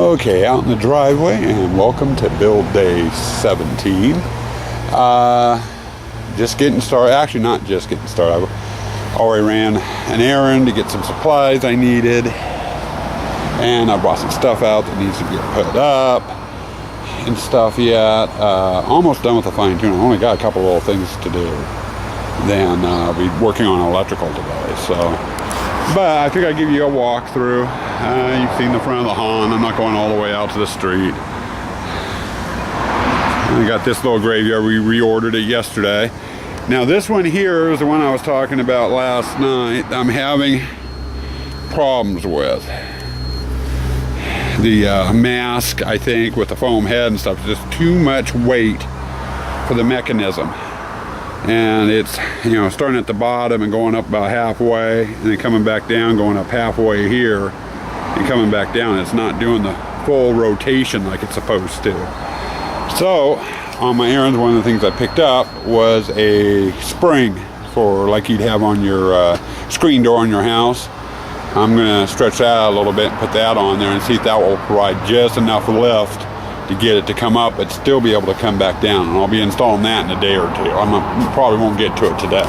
Okay, out in the driveway, and welcome to build day 17. Just getting started. Actually, not just getting started. I already ran an errand to get some supplies I needed, and I brought some stuff out that needs to get put up and stuff yet. Almost done with the fine tuning. I only got a couple little things to do. Then I'll be working on electrical today. But I think I'd give you a walkthrough. You've seen the front of the Hahn. I'm not going all the way out to the street. I got this little graveyard. We reordered it yesterday. Now this one here is the one I was talking about last night. I'm having problems with. The mask, I think, with the foam head and stuff, is just too much weight for the mechanism. And it's, starting at the bottom and going up about halfway, and then coming back down, going up halfway here, and coming back down. It's not doing the full rotation like it's supposed to. So, on my errands, one of the things I picked up was a spring for, like you'd have on your screen door in your house. I'm going to stretch that out a little bit and put that on there and see if that will provide just enough lift to get it to come up but still be able to come back down, and I'll be installing that in a day or two. Probably won't get to it today.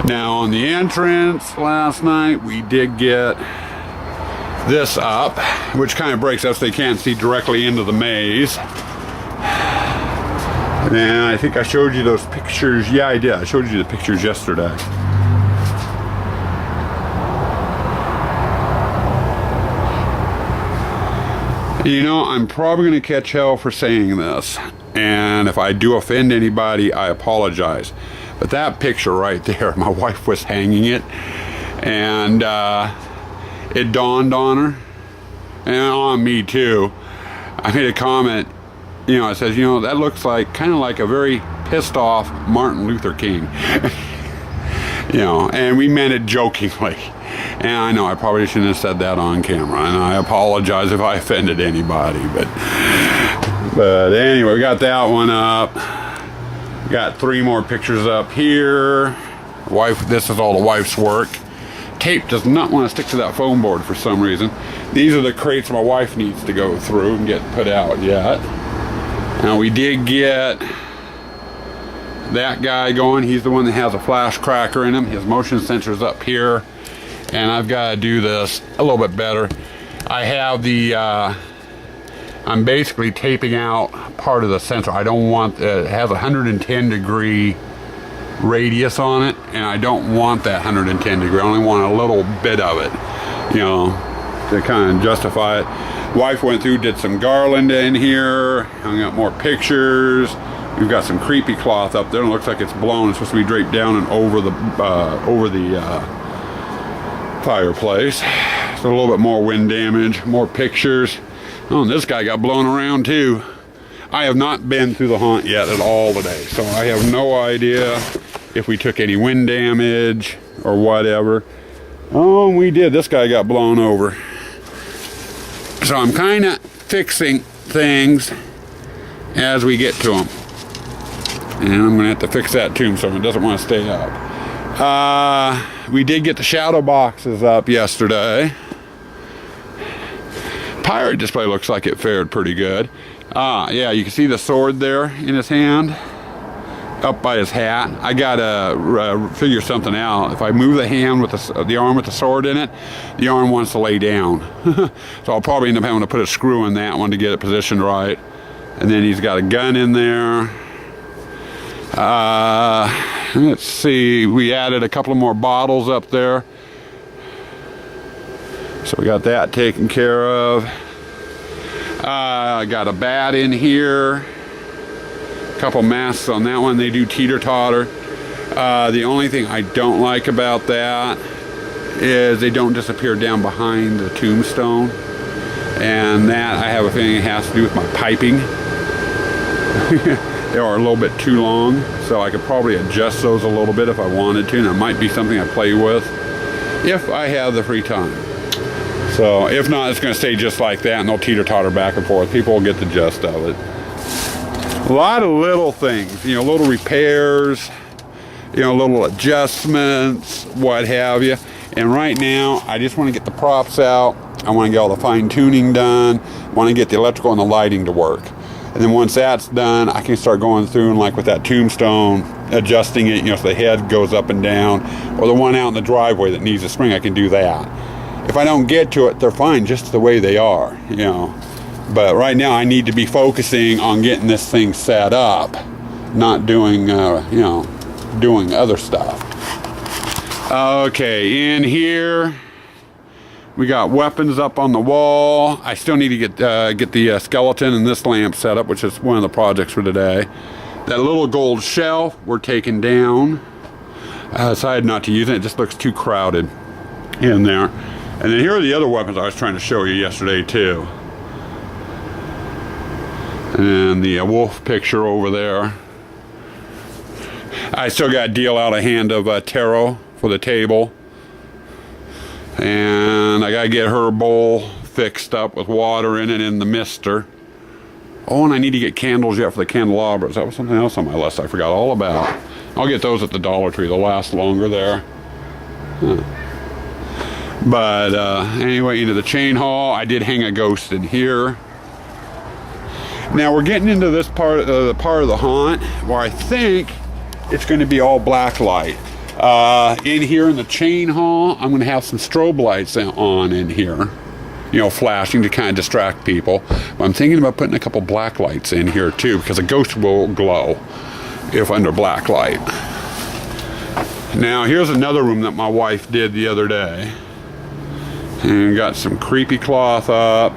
Now on the entrance last night we did get this up, which kind of breaks up so they can't see directly into the maze. And I think I showed you those pictures. Yeah, I did. I showed you the pictures yesterday. I'm probably going to catch hell for saying this, and if I do offend anybody, I apologize. But that picture right there, my wife was hanging it, and it dawned on her, and on me too. I made a comment, I said, that looks like, kind of like a very pissed off Martin Luther King. And we meant it jokingly. And I know I probably shouldn't have said that on camera, and I apologize if I offended anybody, but anyway, we got that one up. Got 3 more pictures up here. This is all the wife's work. Tape does not want to stick to that foam board for some reason. These are the crates my wife needs to go through and get put out yet. Now we did get that guy going. He's the one that has a flash cracker in him. His motion sensor's up here. And I've got to do this a little bit better. I have I'm basically taping out part of the sensor. I don't want, it has a 110 degree radius on it, and I don't want that 110 degree. I only want a little bit of it, to kind of justify it. Wife went through, did some garland in here, hung up more pictures. We've got some creepy cloth up there, and it looks like it's blown. It's supposed to be draped down and over the fireplace. So a little bit more wind damage, more pictures. Oh, and this guy got blown around too. I have not been through the haunt yet at all today, so I have no idea if we took any wind damage or whatever. Oh, we did. This guy got blown over. So I'm kind of fixing things as we get to them. And I'm going to have to fix that too, so it doesn't want to stay up. We did get the shadow boxes up yesterday. Pirate display looks like it fared pretty good. Yeah, you can see the sword there in his hand, up by his hat. I gotta figure something out. If I move the hand with the arm with the sword in it, the arm wants to lay down. So I'll probably end up having to put a screw in that one to get it positioned right. And then he's got a gun in there. Let's see, we added a couple of more bottles up there. So we got that taken care of. I got a bat in here. A couple masks on that one. They do teeter-totter. The only thing I don't like about that is they don't disappear down behind the tombstone. And that, I have a feeling, it has to do with my piping. They are a little bit too long, so I could probably adjust those a little bit if I wanted to, and it might be something I play with if I have the free time. So if not, it's going to stay just like that, and they'll teeter-totter back and forth. People will get the gist of it. A lot of little things, little repairs, little adjustments, what have you. And right now, I just want to get the props out. I want to get all the fine tuning done. want to get the electrical and the lighting to work. And then once that's done, I can start going through and, like with that tombstone, adjusting it, you know, so the head goes up and down, or the one out in the driveway that needs a spring, I can do that. If I don't get to it, they're fine just the way they are, you know. But right now I need to be focusing on getting this thing set up, not doing, you know, doing other stuff. Okay, in here, we got weapons up on the wall. I still need to get the skeleton and this lamp set up, which is one of the projects for today. That little gold shelf we're taking down. I decided not to use it. It just looks too crowded in there. And then here are the other weapons I was trying to show you yesterday too. And the wolf picture over there. I still got to deal out a hand of taro for the table. And I gotta get her bowl fixed up with water in it in the mister. Oh, and I need to get candles yet for the candelabras. That was something else on my list I forgot all about. I'll get those at the Dollar Tree. They'll last longer there. But anyway, into the chain haul. I did hang a ghost in here. Now we're getting into this part of the haunt where I think it's going to be all black light. In here in the chain haul, I'm going to have some strobe lights on in here, you know, flashing to kind of distract people. But I'm thinking about putting a couple black lights in here too, because a ghost will glow if under black light. Now here's another room that my wife did the other day, and got some creepy cloth up,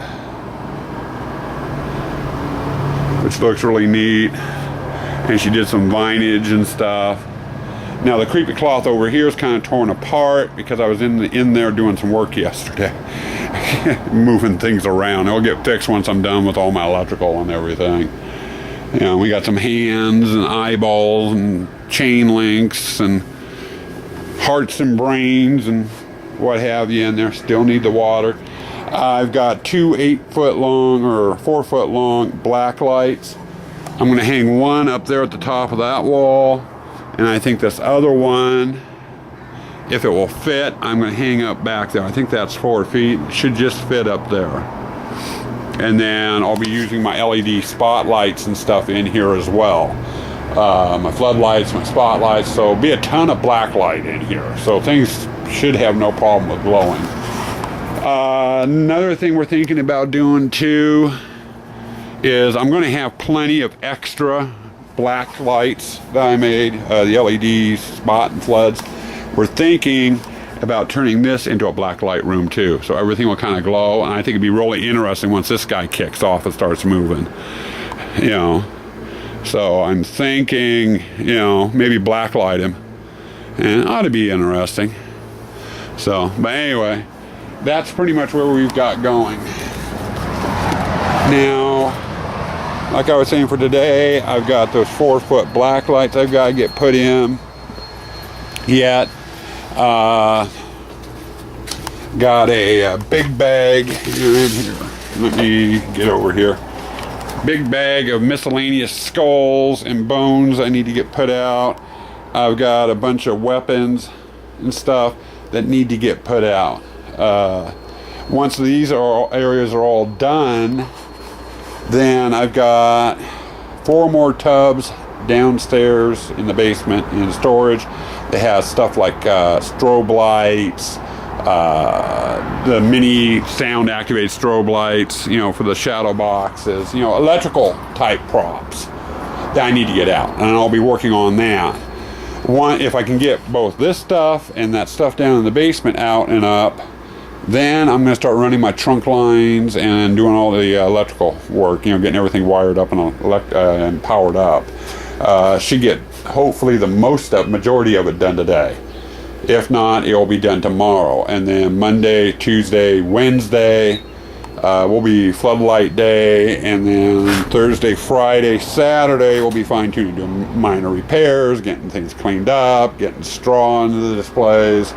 which looks really neat, and she did some vinage and stuff. Now the creepy cloth over here is kind of torn apart because I was in there doing some work yesterday, moving things around. It'll get fixed once I'm done with all my electrical and everything. You know, we got some hands and eyeballs and chain links and hearts and brains and what have you in there. Still need the water. I've got 2 8-foot long or 4-foot long black lights. I'm going to hang one up there at the top of that wall. And I think this other one, if it will fit, I'm going to hang up back there. I think that's 4 feet. It should just fit up there. And then I'll be using my LED spotlights and stuff in here as well. My floodlights, my spotlights. So it'll be a ton of black light in here. So things should have no problem with glowing. Another thing we're thinking about doing too is I'm going to have plenty of extra black lights that I made, the LED spot and floods. We're thinking about turning this into a black light room too, so everything will kind of glow, and I think it'd be really interesting once this guy kicks off and starts moving, you know. So I'm thinking, you know, maybe black light him, and it ought to be interesting. So, but anyway, that's pretty much where we've got going. Now, like I was saying for today, I've got those 4-foot black lights I've got to get put in yet. Got a big bag. Let me get over here. Big bag of miscellaneous skulls and bones I need to get put out. I've got a bunch of weapons and stuff that need to get put out. Once these areas are all done, then I've got 4 more tubs downstairs in the basement in storage that has stuff like strobe lights, the mini sound activated strobe lights, you know, for the shadow boxes, you know, electrical type props that I need to get out, and I'll be working on that. If I can get both this stuff and that stuff down in the basement out and up, then I'm going to start running my trunk lines and doing all the electrical work, you know, getting everything wired up and powered up. Should get hopefully the majority of it done today. If not, it will be done tomorrow. And then Monday, Tuesday, Wednesday will be floodlight day. And then Thursday, Friday, Saturday will be fine-tuning, doing minor repairs, getting things cleaned up, getting straw into the displays,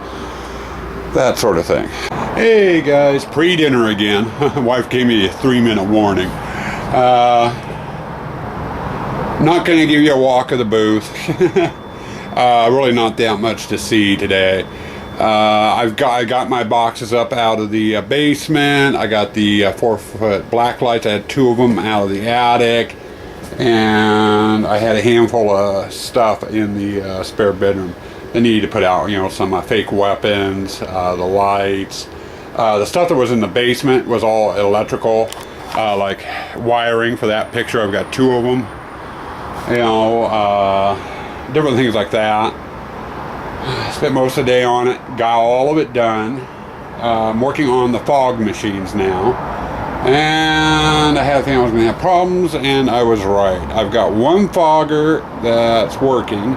that sort of thing. Hey guys, pre-dinner again. Wife gave me a 3-minute warning. Not going to give you a walk of the booth. Really not that much to see today. I got my boxes up out of the basement. I got the 4-foot black lights. I had 2 of them out of the attic, and I had a handful of stuff in the spare bedroom that needed to put out. You know, some fake weapons, the lights, the stuff that was in the basement was all electrical, like wiring for that picture. I've got 2 of them. You know, different things like that. Spent most of the day on it, got all of it done. I'm working on the fog machines now, and I had a feeling I was going to have problems, and I was right. I've got one fogger that's working,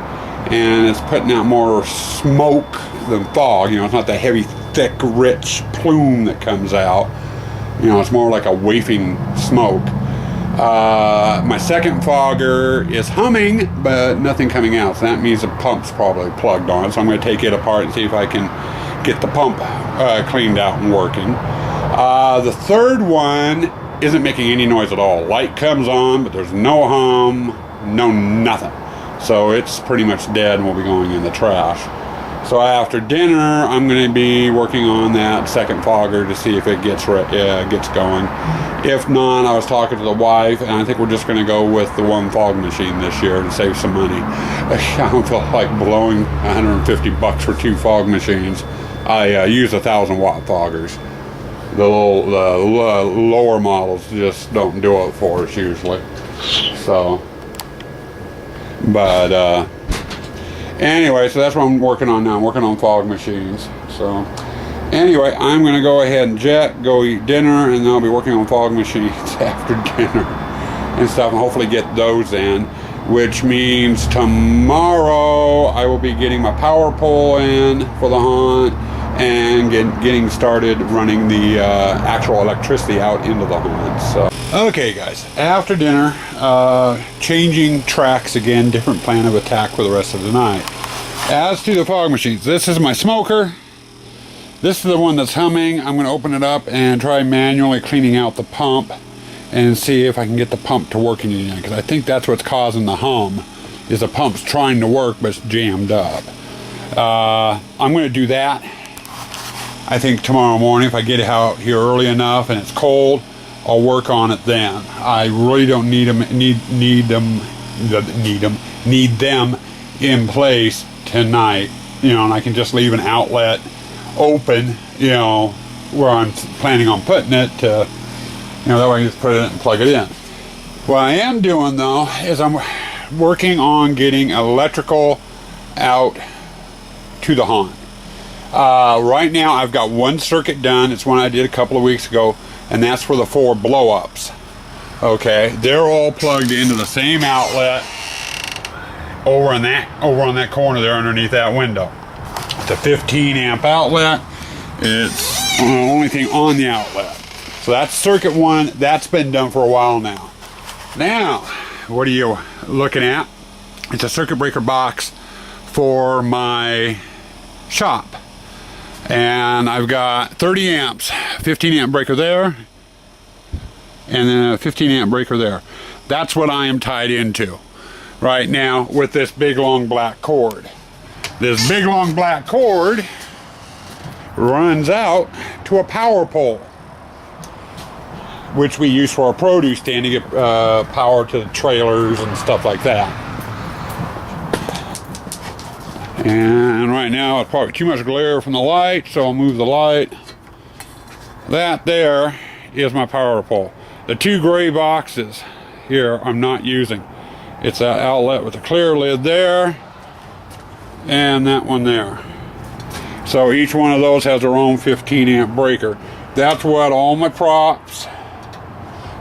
and it's putting out more smoke than fog. You know, it's not the heavy, thick, rich plume that comes out. You know, it's more like a wafting smoke. My second fogger is humming, but nothing coming out, so that means the pump's probably plugged on. So I'm going to take it apart and see if I can get the pump cleaned out and working. The third one isn't making any noise at all. Light comes on, but there's no hum, no nothing. So it's pretty much dead and will be going in the trash. So after dinner, I'm going to be working on that second fogger to see if it gets going. If not, I was talking to the wife, and I think we're just going to go with the one fog machine this year to save some money. I don't feel like blowing $150 for 2 fog machines. I use 1,000-watt foggers. The lower models just don't do it for us usually. So, but anyway, so that's what I'm working on now. I'm working on fog machines. So anyway, I'm going to go ahead and go eat dinner, and then I'll be working on fog machines after dinner and stuff, and hopefully get those in, which means tomorrow I will be getting my power pole in for the hunt and getting started running the actual electricity out into the hunt. So, okay guys, after dinner, changing tracks again, different plan of attack for the rest of the night. As to the fog machines, this is my smoker. This is the one that's humming. I'm going to open it up and try manually cleaning out the pump and see if I can get the pump to working again, because I think that's what's causing the hum, is the pump's trying to work but it's jammed up. I'm going to do that, I think, tomorrow morning. If I get out here early enough and it's cold, I'll work on it then. I really don't need them in place tonight, you know, and I can just leave an outlet open, you know, where I'm planning on putting it to, you know, that way I can just put it in and plug it in. What I am doing though is I'm working on getting electrical out to the haunt. Right now I've got one circuit done. It's one I did a couple of weeks ago, and that's for the 4 blow-ups. Okay, they're all plugged into the same outlet over on that corner there underneath that window. It's a 15 amp outlet. It's the only thing on the outlet. So that's circuit 1. That's been done for a while now. Now, what are you looking at? It's a circuit breaker box for my shop. And I've got 30 amps, 15 amp breaker there, and then a 15 amp breaker there. That's what I am tied into right now with this big long black cord. This big long black cord runs out to a power pole, which we use for our produce stand to get power to the trailers and stuff like that. And right now it's probably too much glare from the light, so I'll move the light. That there is my power pole. The 2 gray boxes here I'm not using. It's that outlet with a clear lid there, and that one there. So each one of those has their own 15 amp breaker. That's what all my props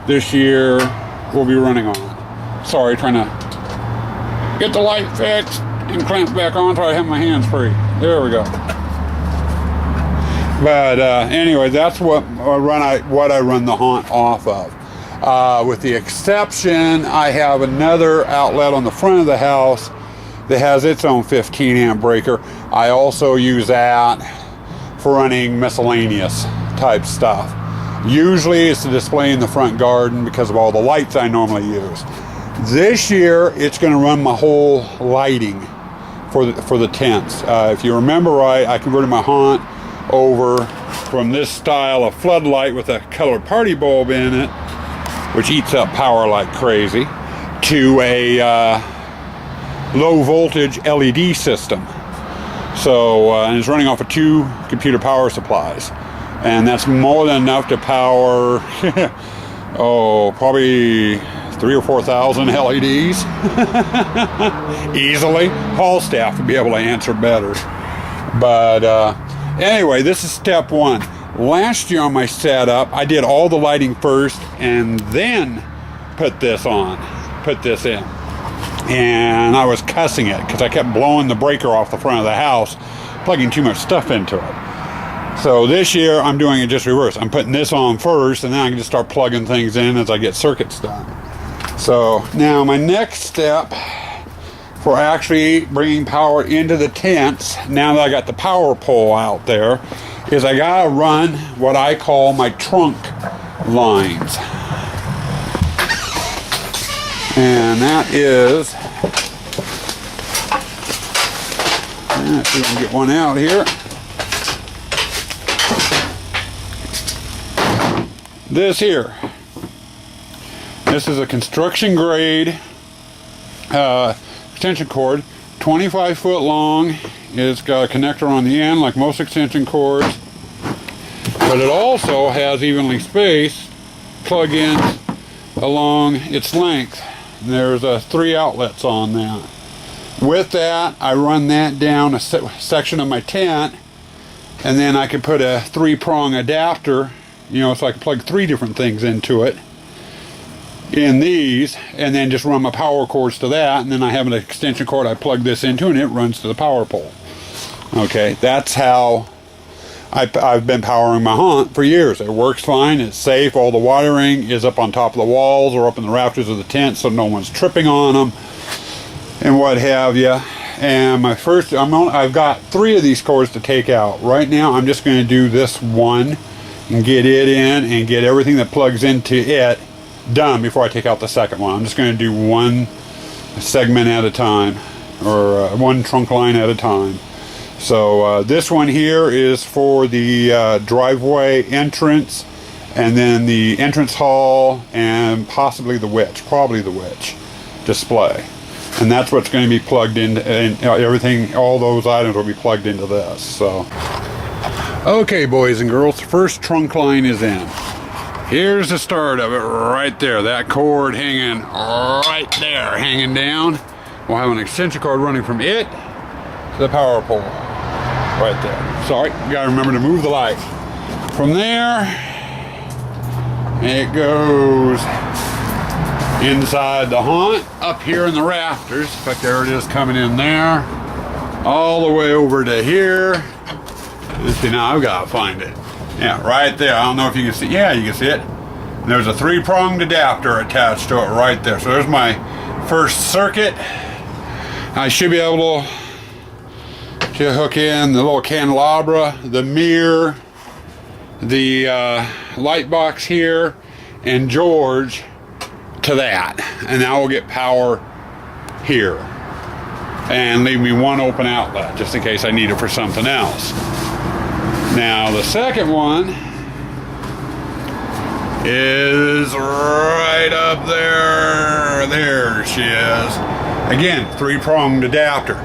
this year will be running on. Sorry, trying to get the light fixed and clamp back on, try to have my hands free. There we go. But anyway, that's what I run the haunt off of. With the exception, I have another outlet on the front of the house that has its own 15 amp breaker. I also use that for running miscellaneous type stuff. Usually it's to display in the front garden because of all the lights I normally use. This year it's going to run my whole lighting for the tents. If you remember right, I converted my haunt over from this style of floodlight with a colored party bulb in it, which eats up power like crazy, to a low voltage LED system. So and it's running off of 2 computer power supplies, and that's more than enough to power probably 3,000 or 4,000 LEDs easily. Hall staff would be able to answer better. But anyway, this is step 1. Last year on my setup, I did all the lighting first and then put this in. And I was cussing it because I kept blowing the breaker off the front of the house, plugging too much stuff into it. So this year I'm doing it just reverse. I'm putting this on first, and then I can just start plugging things in as I get circuits done. So now my next step for actually bringing power into the tents, now that I got the power pole out there, is I gotta run what I call my trunk lines. And that is, let's see if we can get one out here. This here. This is a construction grade extension cord, 25 foot long. It's got a connector on the end like most extension cords, but it also has evenly spaced plug-ins along its length. And there's 3 outlets on that. With that, I run that down a section of my tent, and then I can put a 3-prong adapter, so I can plug 3 different things into it in these, and then just run my power cords to that, and then I have an extension cord I plug this into, and it runs to the power pole. Okay, that's how I've been powering my haunt for years. It works fine, it's safe, all the wiring is up on top of the walls or up in the rafters of the tent so no one's tripping on them and what have you. And I've got 3 of these cords to take out. Right now I'm just going to do this one and get it in and get everything that plugs into it done before I take out the second one. I'm just going to do one segment at a time, or one trunk line at a time. So this one here is for the driveway entrance, and then the entrance hall, and possibly probably the witch display. And that's what's going to be plugged in, and everything, all those items will be plugged into this. So, okay, boys and girls, the first trunk line is in. Here's the start of it right there. That cord hanging right there, hanging down. We'll have an extension cord running from it to the power pole. Right there. Sorry, you gotta remember to move the light. From there, it goes inside the haunt, up here in the rafters. In fact, there it is coming in there. All the way over to here. Let's see, now I've gotta find it. Yeah, right there. I don't know if you can see. Yeah, you can see it. And there's a 3-pronged adapter attached to it right there. So there's my first circuit. I should be able to hook in the little candelabra, the mirror, the light box here, and George to that. And that will get power here. And leave me one open outlet just in case I need it for something else. Now the second one is right up there. There she is. Again, 3-pronged adapter.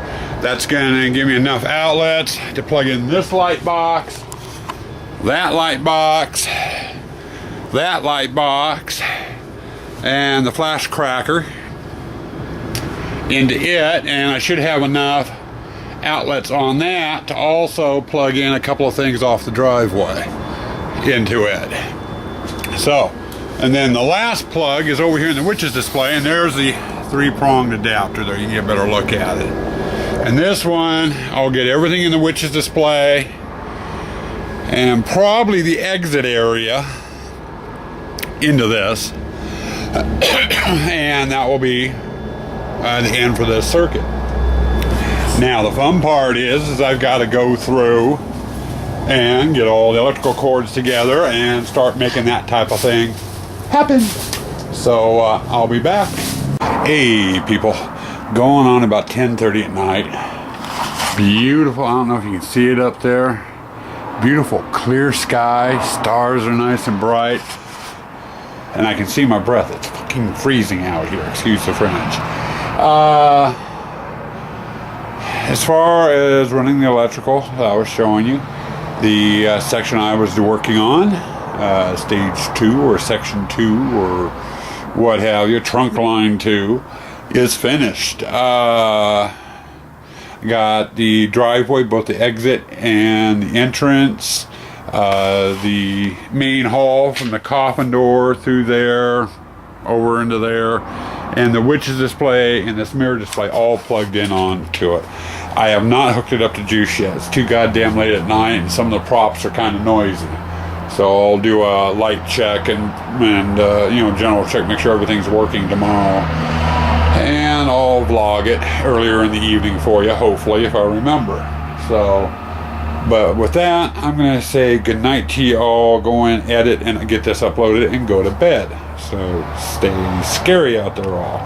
That's going to give me enough outlets to plug in this light box, that light box, that light box, and the flash cracker into it. And I should have enough outlets on that to also plug in a couple of things off the driveway into it. So, and then the last plug is over here in the witch's display, and there's the 3-pronged adapter there. You can get a better look at it. And this one, I'll get everything in the witch's display and probably the exit area into this. And that will be the end for this circuit. Now the fun part is I've got to go through and get all the electrical cords together and start making that type of thing happen. So I'll be back. Hey people, going on about 10:30 at night. Beautiful. I don't know if you can see it up there. Beautiful clear sky. Stars are nice and bright. And I can see my breath. It's fucking freezing out here. Excuse the French. As far as running the electrical that I was showing you, the section I was working on, stage 2 or section 2 or what have you, trunk line 2, is finished. Got the driveway, both the exit and the entrance, the main hall from the coffin door through there, over into there, and the witch's display and this mirror display all plugged in onto it. I have not hooked it up to juice yet. It's too goddamn late at night and some of the props are kind of noisy. So I'll do a light check and general check, make sure everything's working tomorrow. And I'll vlog it earlier in the evening for you, hopefully, if I remember. So, but with that, I'm going to say goodnight to you all. Go in, edit, and get this uploaded and go to bed. So stay scary out there all.